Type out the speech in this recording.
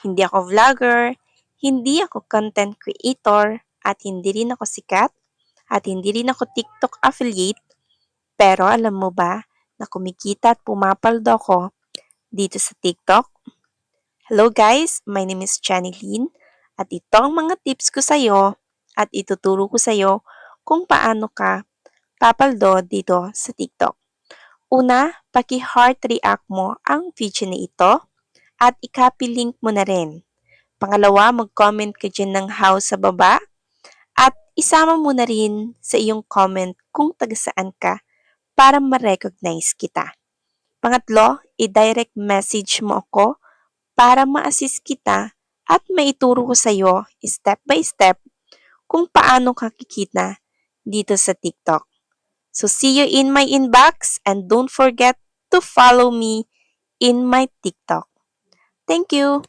Hindi ako vlogger, hindi ako content creator, at hindi rin ako sikat, at hindi rin ako TikTok affiliate. Pero alam mo ba na kumikita at pumapaldo ako dito sa TikTok? Hello guys, my name is Jenny Lynn at ito ang mga tips ko sa iyo at ituturo ko sa iyo kung paano ka papaldo dito sa TikTok. Una, paki-heart react mo ang video na ito at i-copy link mo na rin. Pangalawa, mag-comment ka dyan ng how sa baba at isama mo na rin sa iyong comment kung taga saan ka para ma-recognize kita. Pangatlo, i-direct message mo ako para ma-assist kita at maituro ko sa iyo step by step kung paano ka kikita dito sa TikTok. So see you in my inbox and don't forget to follow me in my TikTok. Thank you!